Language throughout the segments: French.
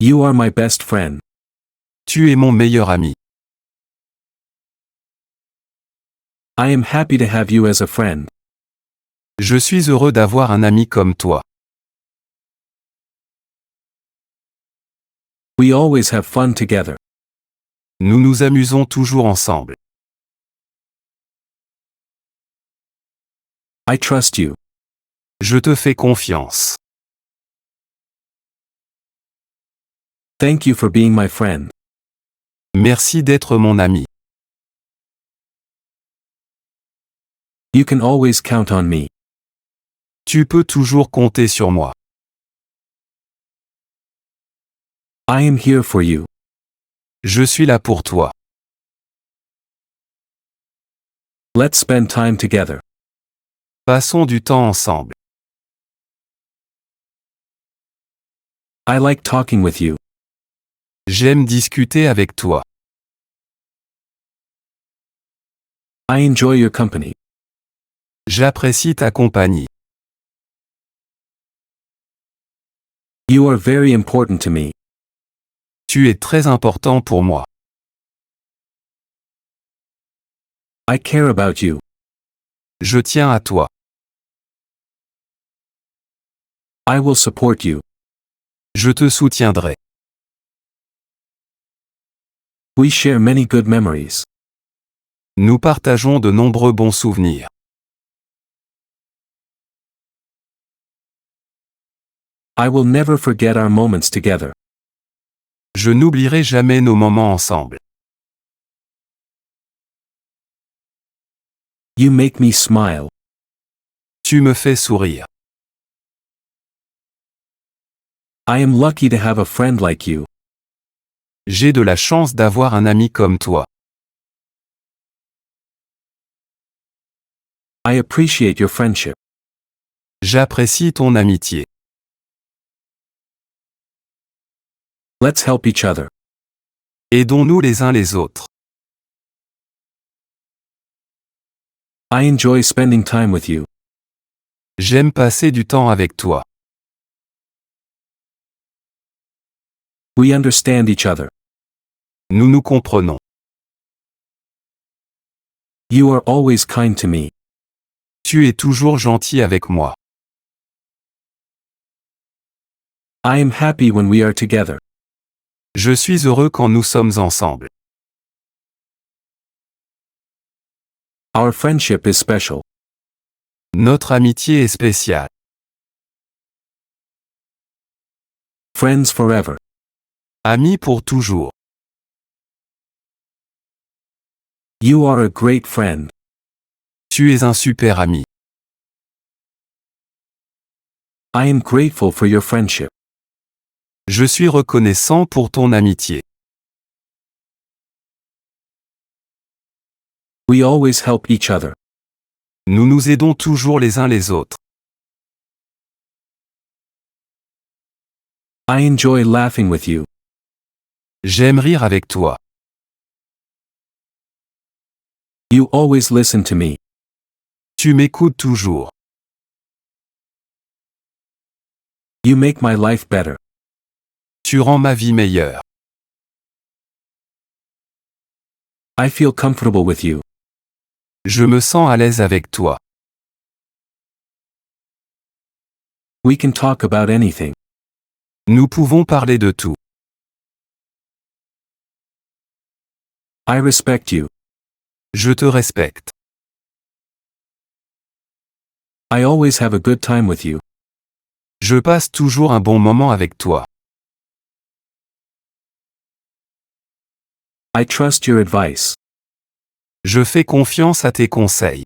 You are my best friend. Tu es mon meilleur ami. I am happy to have you as a friend. Je suis heureux d'avoir un ami comme toi. We always have fun together. Nous nous amusons toujours ensemble. I trust you. Je te fais confiance. Thank you for being my friend. Merci d'être mon ami. You can always count on me. Tu peux toujours compter sur moi. I am here for you. Je suis là pour toi. Let's spend time together. Passons du temps ensemble. I like talking with you. J'aime discuter avec toi. I enjoy your company. J'apprécie ta compagnie. You are very important to me. Tu es très important pour moi. I care about you. Je tiens à toi. I will support you. Je te soutiendrai. We share many good memories. Nous partageons de nombreux bons souvenirs. I will never forget our moments together. Je n'oublierai jamais nos moments ensemble. You make me smile. Tu me fais sourire. I am lucky to have a friend like you. J'ai de la chance d'avoir un ami comme toi. I appreciate your friendship. J'apprécie ton amitié. Let's help each other. Aidons-nous les uns les autres. I enjoy spending time with you. J'aime passer du temps avec toi. We understand each other. Nous nous comprenons. You are always kind to me. Tu es toujours gentil avec moi. I am happy when we are together. Je suis heureux quand nous sommes ensemble. Our friendship is special. Notre amitié est spéciale. Friends forever. Amis pour toujours. You are a great friend. Tu es un super ami. I am grateful for your friendship. Je suis reconnaissant pour ton amitié. We always help each other. Nous nous aidons toujours les uns les autres. I enjoy laughing with you. J'aime rire avec toi. You always listen to me. Tu m'écoutes toujours. You make my life better. Tu rends ma vie meilleure. I feel comfortable with you. Je me sens à l'aise avec toi. We can talk about anything. Nous pouvons parler de tout. I respect you. Je te respecte. I always have a good time with you. Je passe toujours un bon moment avec toi. I trust your advice. Je fais confiance à tes conseils.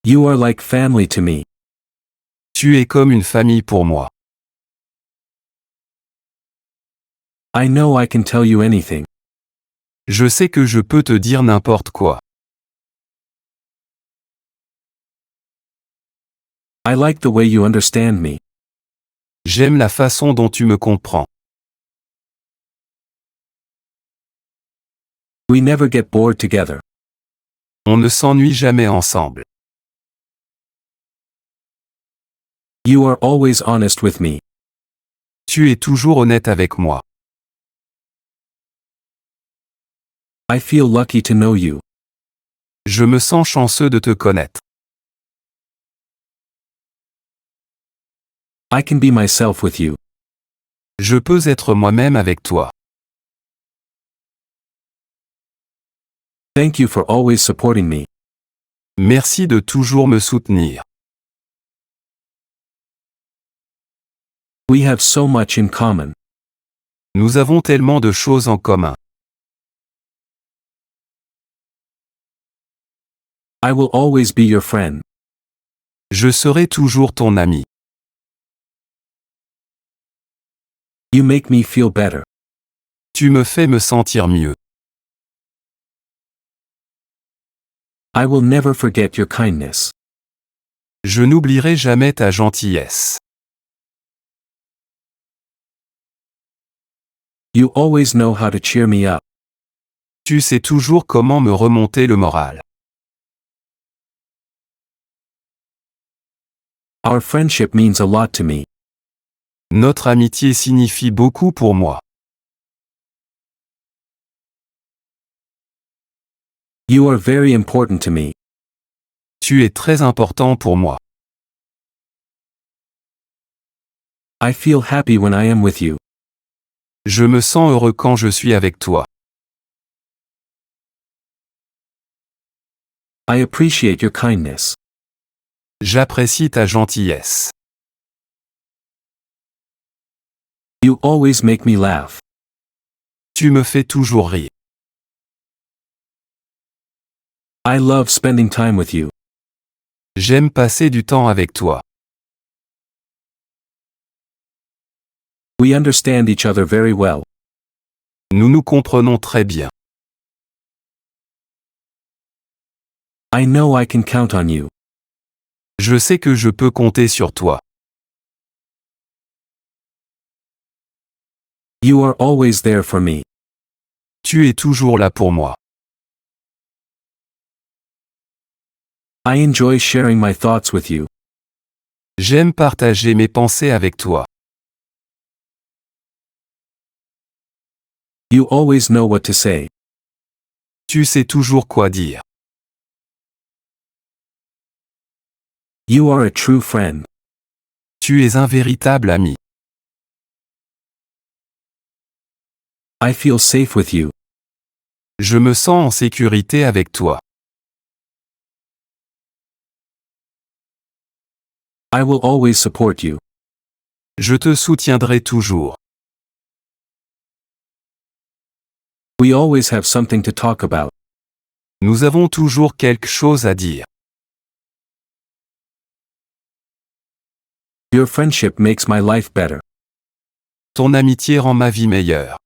You are like family to me. Tu es comme une famille pour moi. I know I can tell you anything. Je sais que je peux te dire n'importe quoi. I like the way you understand me. J'aime la façon dont tu me comprends. We never get bored together. On ne s'ennuie jamais ensemble. You are always honest with me. Tu es toujours honnête avec moi. I feel lucky to know you. Je me sens chanceux de te connaître. I can be myself with you. Je peux être moi-même avec toi. Thank you for always supporting me. Merci de toujours me soutenir. We have so much in common. Nous avons tellement de choses en commun. I will always be your friend. Je serai toujours ton ami. You make me feel better. Tu me fais me sentir mieux. I will never forget your kindness. Je n'oublierai jamais ta gentillesse. You always know how to cheer me up. Tu sais toujours comment me remonter le moral. Our friendship means a lot to me. Notre amitié signifie beaucoup pour moi. You are very important to me. Tu es très important pour moi. I feel happy when I am with you. Je me sens heureux quand je suis avec toi. I appreciate your kindness. J'apprécie ta gentillesse. You always make me laugh. Tu me fais toujours rire. I love spending time with you. J'aime passer du temps avec toi. We understand each other very well. Nous nous comprenons très bien. I know I can count on you. Je sais que je peux compter sur toi. You are always there for me. Tu es toujours là pour moi. I enjoy sharing my thoughts with you. J'aime partager mes pensées avec toi. You always know what to say. Tu sais toujours quoi dire. You are a true friend. Tu es un véritable ami. I feel safe with you. Je me sens en sécurité avec toi. I will always support you. Je te soutiendrai toujours. We always have something to talk about. Nous avons toujours quelque chose à dire. Your friendship makes my life better. Ton amitié rend ma vie meilleure.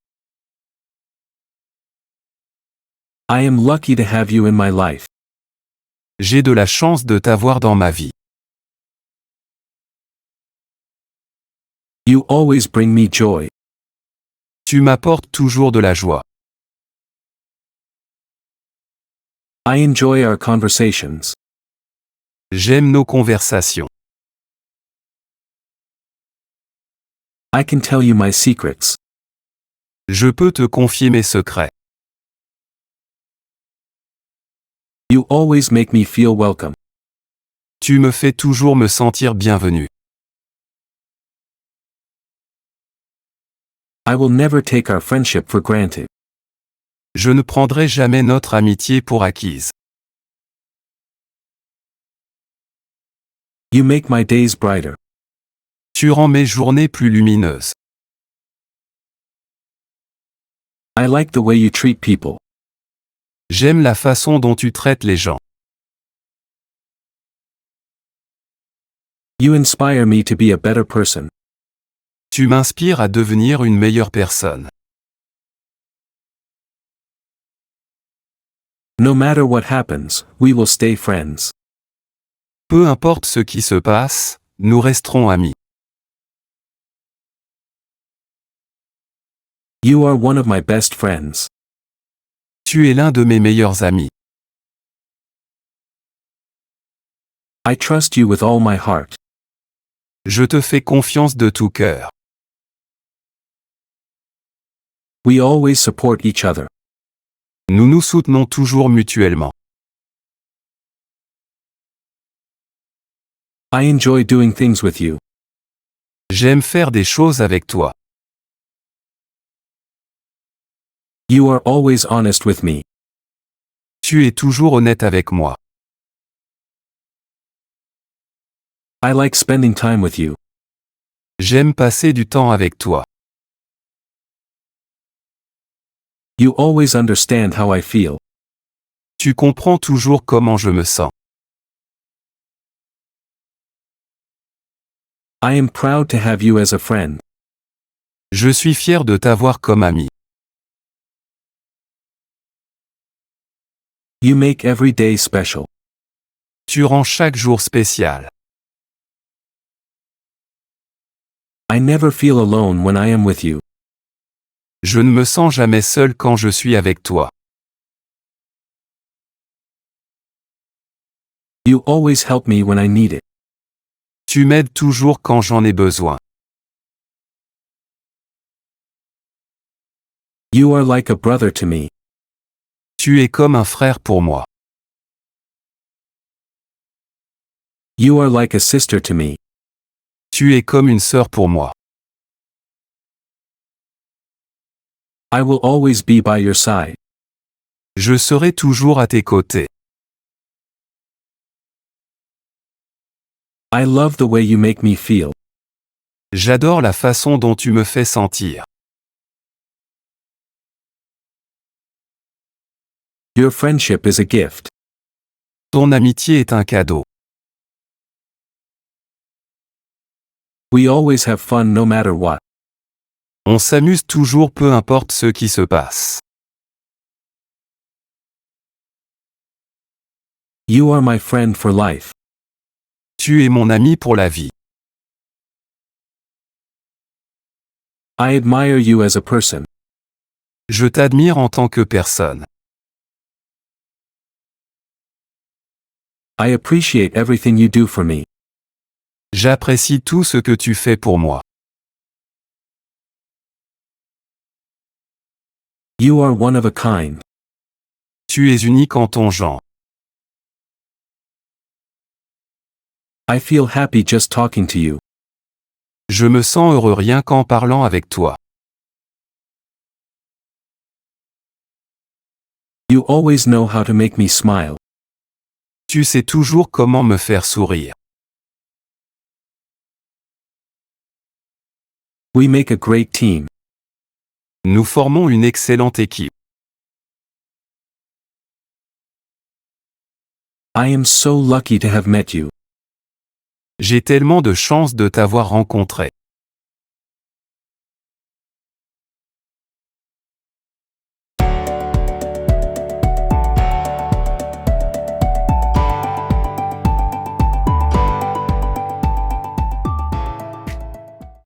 I am lucky to have you in my life. J'ai de la chance de t'avoir dans ma vie. You always bring me joy. Tu m'apportes toujours de la joie. I enjoy our conversations. J'aime nos conversations. I can tell you my secrets. Je peux te confier mes secrets. You always make me feel welcome. Tu me fais toujours me sentir bienvenu. I will never take our friendship for granted. Je ne prendrai jamais notre amitié pour acquise. You make my days brighter. Tu rends mes journées plus lumineuses. I like the way you treat people. J'aime la façon dont tu traites les gens. You inspire me to be a better person. Tu m'inspires à devenir une meilleure personne. No matter what happens, we will stay friends. Peu importe ce qui se passe, nous resterons amis. You are one of my best friends. Tu es l'un de mes meilleurs amis. I trust you with all my heart. Je te fais confiance de tout cœur. We always support each other. Nous nous soutenons toujours mutuellement. I enjoy doing things with you. J'aime faire des choses avec toi. You are always honest with me. Tu es toujours honnête avec moi. I like spending time with you. J'aime passer du temps avec toi. You always understand how I feel. Tu comprends toujours comment je me sens. I am proud to have you as a friend. Je suis fier de t'avoir comme ami. You make every day special. Tu rends chaque jour spécial. I never feel alone when I am with you. Je ne me sens jamais seul quand je suis avec toi. You always help me when I need it. Tu m'aides toujours quand j'en ai besoin. You are like a brother to me. Tu es comme un frère pour moi. You are like a sister to me. Tu es comme une sœur pour moi. I will always be by your side. Je serai toujours à tes côtés. I love the way you make me feel. J'adore la façon dont tu me fais sentir. Your friendship is a gift. Ton amitié est un cadeau. We always have fun no matter what. On s'amuse toujours peu importe ce qui se passe. You are my friend for life. Tu es mon ami pour la vie. I admire you as a person. Je t'admire en tant que personne. I appreciate everything you do for me. J'apprécie tout ce que tu fais pour moi. You are one of a kind. Tu es unique en ton genre. I feel happy just talking to you. Je me sens heureux rien qu'en parlant avec toi. You always know how to make me smile. Tu sais toujours comment me faire sourire. We make a great team. Nous formons une excellente équipe. I am so lucky to have met you. J'ai tellement de chance de t'avoir rencontré.